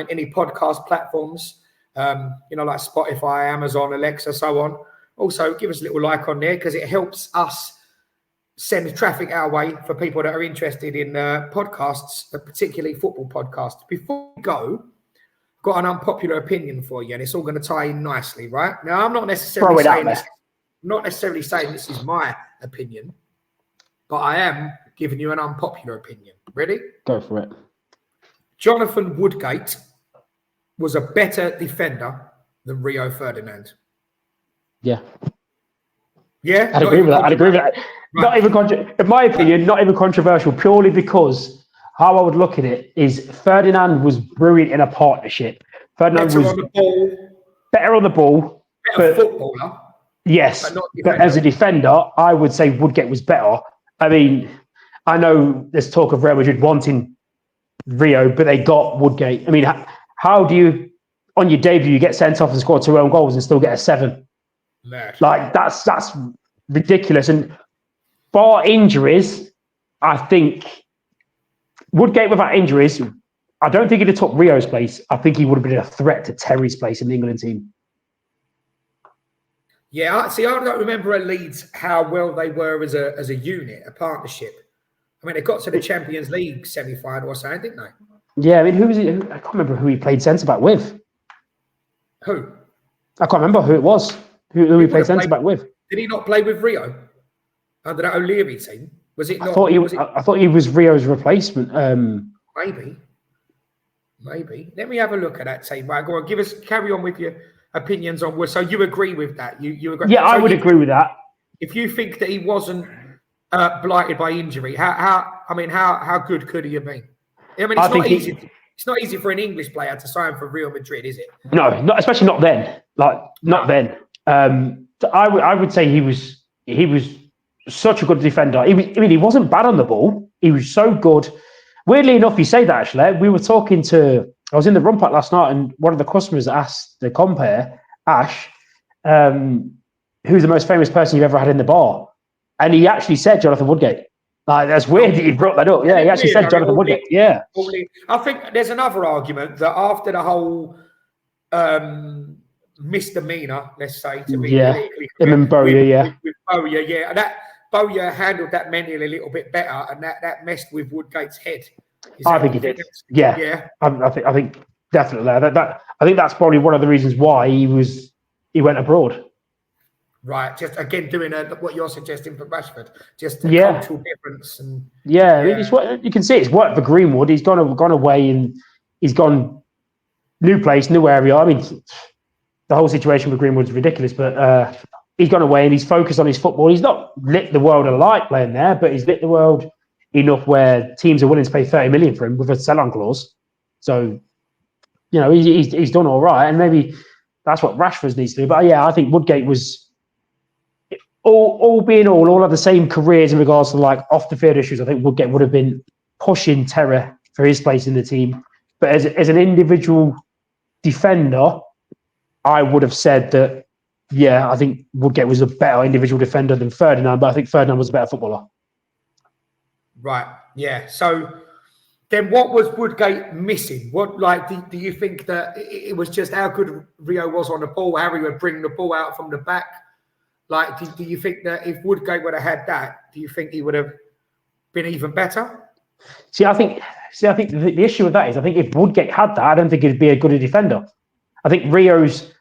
any podcast platforms, like Spotify, Amazon, Alexa, so on. Also, give us a little like on there because it helps us send traffic our way for people that are interested in podcasts, particularly football podcasts. Before we go, I've got an unpopular opinion for you, and it's all going to tie in nicely, right? Now, I'm not necessarily saying this is my opinion, but I am giving you an unpopular opinion. Ready? Go for it. Jonathan Woodgate was a better defender than Rio Ferdinand. Yeah. Yeah? I'd agree with that. Right. In my opinion, not even controversial, purely because how I would look at it is Ferdinand was brilliant in a partnership. Ferdinand was better on the ball. Better footballer. Yes. But as a defender, I would say Woodgate was better. I mean, I know there's talk of Real Madrid wanting Rio, but they got Woodgate. I mean, how do you, on your debut, you get sent off and score 2 own goals and still get a 7? Mad. Like, that's ridiculous. And bar injuries, I think Woodgate without injuries, I don't think he'd have took Rio's place. I think he would have been a threat to Terry's place in the England team. Yeah, see, I don't remember at Leeds how well they were as a unit, a partnership. I mean, they got to the Champions League semi-final or something, didn't they? Yeah, I mean, who was it? I can't remember who he played centre-back with. Who? I can't remember who it was. Who he played centre-back with. Did he not play with Rio under that O'Leary team? Was it not? I thought he was Rio's replacement. Maybe. Let me have a look at that team. Right, go on. Carry on with your opinions on Wood. So you agree with that? You agree? Yeah, I would agree with that. If you think that he wasn't blighted by injury, how good could he have been? I mean, it's not easy. It's not easy for an English player to sign for Real Madrid, is it? No, especially not then. Then. I would say he was such a good defender. He wasn't bad on the ball. He was so good. Weirdly enough, you say that actually. I was in the run pack last night, and one of the customers asked the compare, Ash, who's the most famous person you've ever had in the bar? And he actually said Jonathan Woodgate. Like, that's weird that you brought that up. Yeah, he actually said Jonathan Woodgate. Yeah. I think there's another argument that after the whole misdemeanor, let's say, to be politically correct, and Bowyer, with Bowyer, and that Bowyer handled that mentally a little bit better, and that messed with Woodgate's head. I think he did. Yeah. I think definitely that. I think that's probably one of the reasons why he went abroad. Right, just again doing what you're suggesting for Rashford, just a cultural difference, and I mean, you can see it's worked for Greenwood. He's gone away and he's gone new place, new area. I mean, the whole situation with Greenwood's ridiculous, but he's gone away and he's focused on his football. He's not lit the world alight playing there, but he's lit the world enough where teams are willing to pay 30 million for him with a sell-on clause. So, he's done all right, and maybe that's what Rashford needs to do. But I think Woodgate was. All being all had the same careers in regards to like off the field issues. I think Woodgate would have been pushing Terry for his place in the team. But as an individual defender, I would have said that, I think Woodgate was a better individual defender than Ferdinand, but I think Ferdinand was a better footballer. Right, yeah. So then what was Woodgate missing? What, do you think that it was just how good Rio was on the ball, how he would bring the ball out from the back? Do you think that if Woodgate would have had that, do you think he would have been even better? I think the issue with that is I think if Woodgate had that, I don't think he'd be a good defender. I think Rio's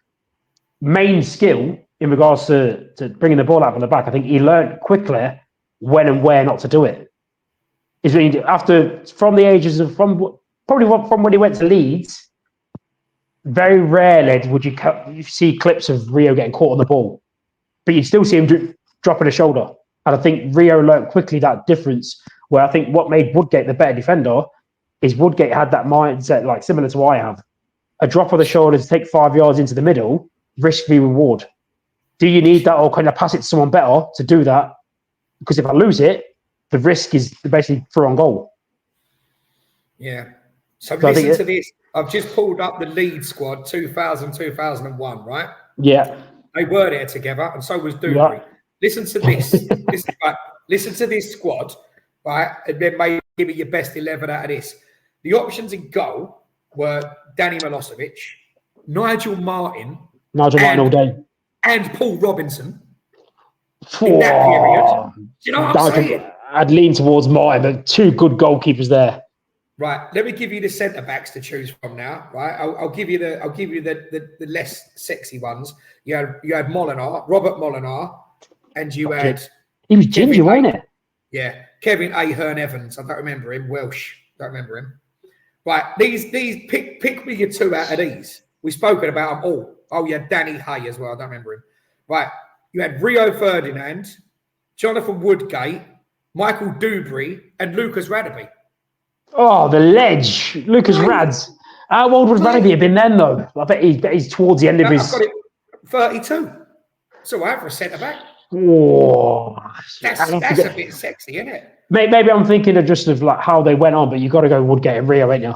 main skill in regards to bringing the ball out from the back, I think he learned quickly when and where not to do it. From when he went to Leeds, very rarely would you see clips of Rio getting caught on the ball. But you still see him dropping a shoulder. And I think Rio learned quickly that difference, where I think what made Woodgate the better defender is Woodgate had that mindset, like similar to what I have. A drop of the shoulder to take 5 yards into the middle, risk v reward. Do you need that, or can I pass it to someone better to do that? Because if I lose it, the risk is basically through on goal. Yeah. So listen to this. I've just pulled up the Leeds squad, 2000-2001, right? Yeah. They were there together, and so was Dubry. Yeah. Listen to this. Listen to this squad, right? And then maybe give me your best 11 out of this. The options in goal were Danny Milosevic, Nigel Martin all day, and Paul Robinson. In that period, do you know what I'm saying? I'd lean towards Martin, but two good goalkeepers there. Right, let me give you the centre backs to choose from now. Right, I'll give you the less sexy ones. You had Molinar, Robert Molinar, and you had he was ginger, wasn't it? Yeah, Kevin Ahern Evans. I don't remember him. Welsh, don't remember him. Right, these pick me your two out of these. We've spoken about them all. Oh yeah, Danny Hay as well. I don't remember him. Right, you had Rio Ferdinand, Jonathan Woodgate, Michael Dubry, and Lucas Radebe. Oh, the ledge. Lucas Rads. How old would Radebe have been then, though? I bet he's towards the end of his... I've got it 32. So I have for a centre-back. Whoa. That's a bit sexy, isn't it? Maybe I'm thinking of like how they went on, but you've got to go Woodgate and Rio, ain't you?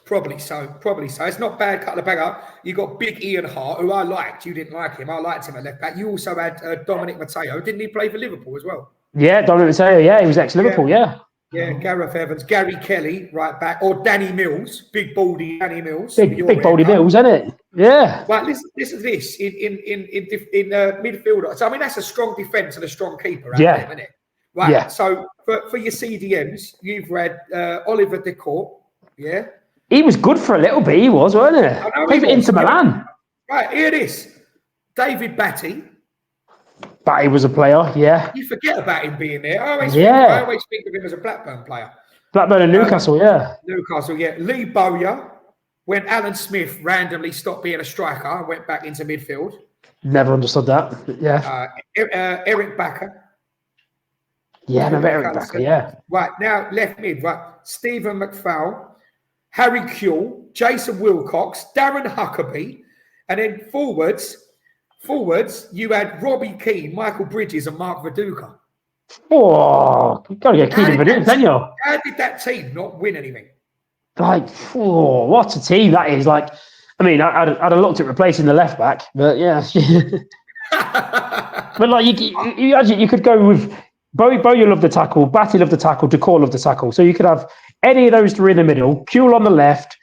Probably so. It's not bad cut the bag up. You got Big Ian Hart, who I liked. You didn't like him. I liked him at left back. You also had Dominic Matteo. Didn't he play for Liverpool as well? Yeah, Donovan Taylor. Yeah, he was ex-Liverpool. Yeah. Yeah, Gareth Evans, Gary Kelly, right back, or Danny Mills, big baldy Danny Mills. Big baldy Mills, isn't it? Yeah. Right, listen to this in midfielder. So I mean, that's a strong defence and a strong keeper, out there, isn't it? Right. Yeah. So for your CDMs, you've read Oliver Decourt. Yeah. He was good for a little bit. He was, wasn't he? Played for Inter Milan. Right, here it is. David Batty. Batty was a player, yeah. You forget about him being there. I always think of him as a Blackburn player. Blackburn and Newcastle, yeah. Newcastle, yeah. Lee Bowyer, when Alan Smith randomly stopped being a striker and went back into midfield. Never understood that, yeah. Eric Bakker. Yeah, no, Eric Bakker, yeah. Right, now left mid, right. Stephen McFowle, Harry Kewell, Jason Wilcox, Darren Huckabee, and then forwards, you had Robbie Keane, Michael Bridges, and Mark Viduka. Oh, you've got to get Keane and Viduka, don't you? How did that team not win anything? Like, what a team that is. Like, I mean, I'd have looked at replacing the left back, but yeah. But like, you could go with Bowyer loved the tackle, Batty loved the tackle, Decourt loved the tackle. So you could have any of those three in the middle, Kewell on the left,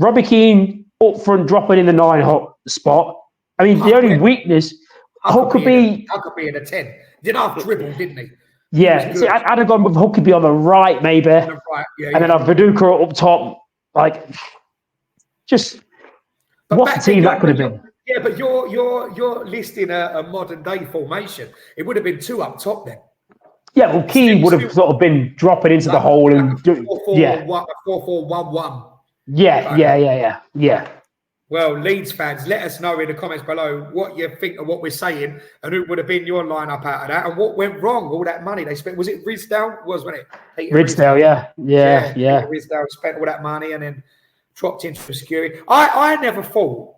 Robbie Keane up front dropping in the 9 spot. I mean, the only weakness, Huckabee in a 10. Did half dribble, didn't he? Yeah, see, I'd have gone with Huckabee on the right, maybe, and then have Viduka up top. Like, just what a team that could have been. Yeah, but you're listing a modern day formation. It would have been 2 up top then. Yeah, well, Keane would have sort of been dropping into the hole and 4-4-1-1. Yeah. Well, Leeds fans, let us know in the comments below what you think of what we're saying and who would have been your lineup out of that and what went wrong. All that money they spent. Was it Ridsdale? Wasn't it? Ridsdale, yeah. Ridsdale spent all that money and then dropped into obscurity. I never thought,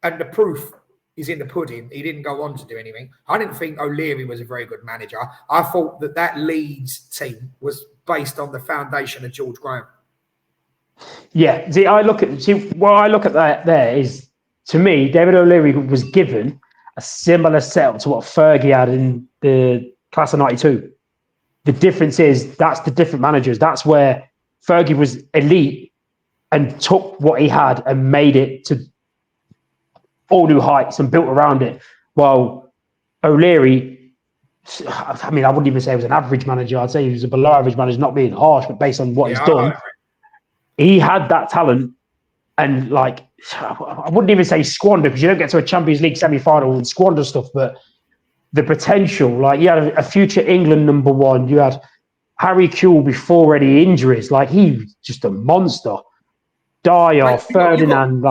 and the proof is in the pudding, he didn't go on to do anything. I didn't think O'Leary was a very good manager. I thought that Leeds team was based on the foundation of George Graham. Yeah, what I look at that there is, to me, David O'Leary was given a similar setup to what Fergie had in the class of 92. The difference is that's the different managers. That's where Fergie was elite and took what he had and made it to all new heights and built around it. While O'Leary, I mean, I wouldn't even say he was an average manager. I'd say he was a below average manager, not being harsh, but based on what he's done. He had that talent, and like, I wouldn't even say squander, because you don't get to a Champions League semi-final and squander stuff, but the potential, like, you had a future England #1, you had Harry Kewell before any injuries, like, he was just a monster. Dyer, Ferdinand,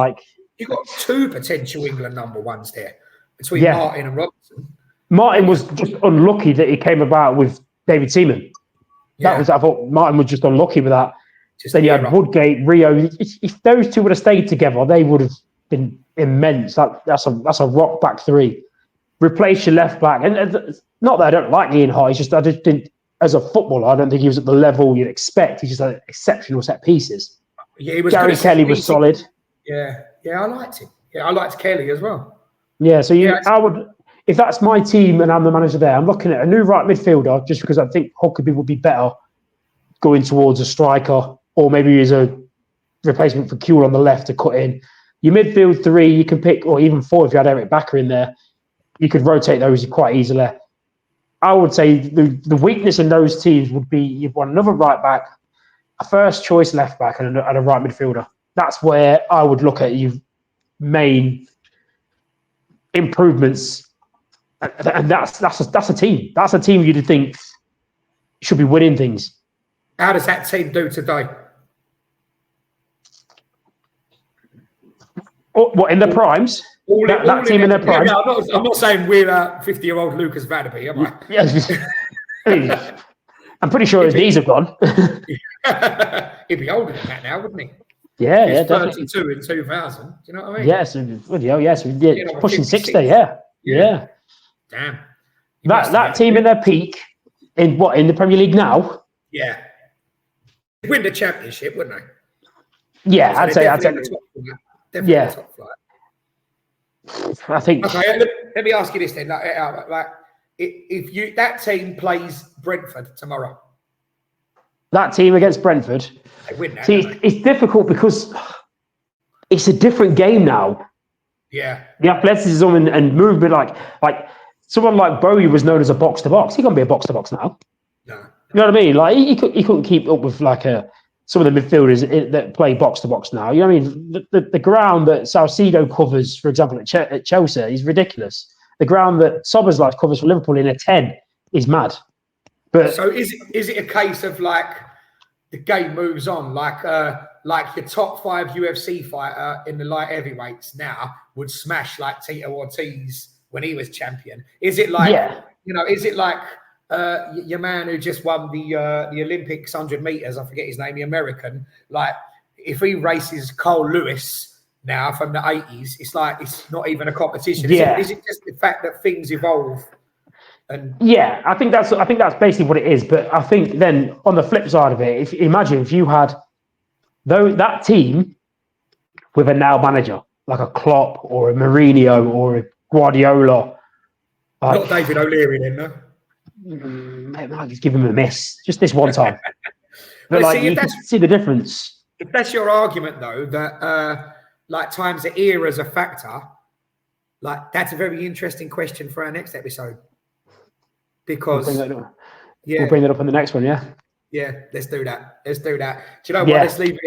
you got 2 potential England #1s there between Martin and Robinson. Martin was just unlucky that he came about with David Seaman. I thought Martin was just unlucky with that. Then you had Woodgate, Rio. If those two would have stayed together, they would have been immense. That's a rock back 3. Replace your left back, and not that I don't like Ian Hart. I just think as a footballer, I don't think he was at the level you'd expect. He just had exceptional set pieces. Yeah, he was. Gary Kelly was solid. Yeah, I liked him. Yeah, I liked Kelly as well. Yeah, so I would, if that's my team and I'm the manager there, I'm looking at a new right midfielder just because I think Huckabee would be better going towards a striker, or maybe as a replacement for Kewell on the left to cut in. Your midfield 3, you can pick, or even 4 if you had Eric Bakker in there. You could rotate those quite easily. I would say the weakness in those teams would be you'd want another right back, a first choice left back, and a right midfielder. That's where I would look at your main improvements, and that's a team. That's a team you'd think should be winning things. How does that team do today? What, in their primes? That team in their primes? Yeah, I'm not saying we're 50-year-old Lucas Vanderby, am I? Yes. I'm pretty sure his knees have gone. He'd be older than that now, wouldn't he? Yeah, He's definitely. 32 in 2000. Do you know what I mean? Yes, pushing 60. Yeah. Damn. That team in their peak in the Premier League now? Yeah. Win the championship, wouldn't they? Yeah, so I'd say. Definitely top flight. I think. Okay, let me ask you this then. if that team plays Brentford tomorrow, that team against Brentford, they win that. See, it's difficult because it's a different game now. Yeah, the athleticism and movement, like someone like Bowie was known as a box to box. He can't be a box to box now. no. You know what I mean? Like he couldn't keep up with like some of the midfielders that play box to box now. You know what I mean? The ground that Salcedo covers, for example, at Chelsea, is ridiculous. The ground that Soboslai covers for Liverpool in a 10 is mad. But so is it a case of like the game moves on, like your top 5 UFC fighter in the light heavyweights now would smash like Tito Ortiz when he was champion? Is it like is it like your man who just won the Olympics 100 meters? I forget his name, the American. Like if he races Cole Lewis now from the 80s, it's like it's not even a competition. Is it just the fact that things evolve? And yeah, I think that's basically what it is. But I think then on the flip side of it, imagine if you had that team with a now manager like a Klopp or a Mourinho or a Guardiola, not David O'Leary, then, no. Might just give him a miss just this one time. But like you can see the difference. If that's your argument, though, that like times the era is a factor, like that's a very interesting question for our next episode. Because we'll bring that up on the next one, yeah. Yeah, let's do that. Do you know what? Let's leave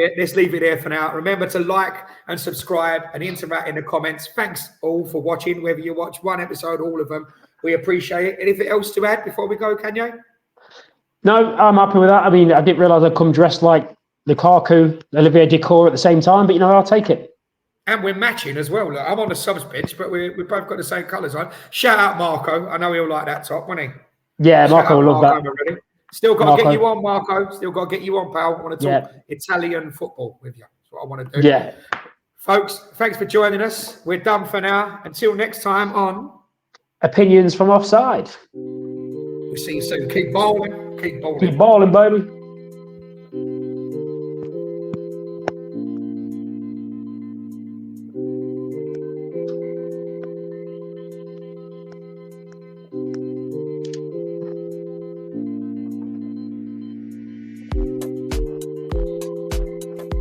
it there for now. Remember to like and subscribe and interact in the comments. Thanks all for watching, whether you watch one episode, all of them. We appreciate it. Anything else to add before we go, Kanye? No, I'm happy with that. I mean, I didn't realise I'd come dressed like Lukaku, Olivier Decor at the same time, but I'll take it. And we're matching as well. Look, I'm on the subs bench, but we both got the same colours on. Shout out Marco. I know he'll like that top, won't he? Yeah, Marco will love that. Already. Still got to get you on, Marco. Still got to get you on, pal. I want to talk Italian football with you. That's what I want to do. Yeah. Folks, thanks for joining us. We're done for now. Until next time on Opinions from Offside. We'll see you soon. Keep bowling. Keep bowling, baby.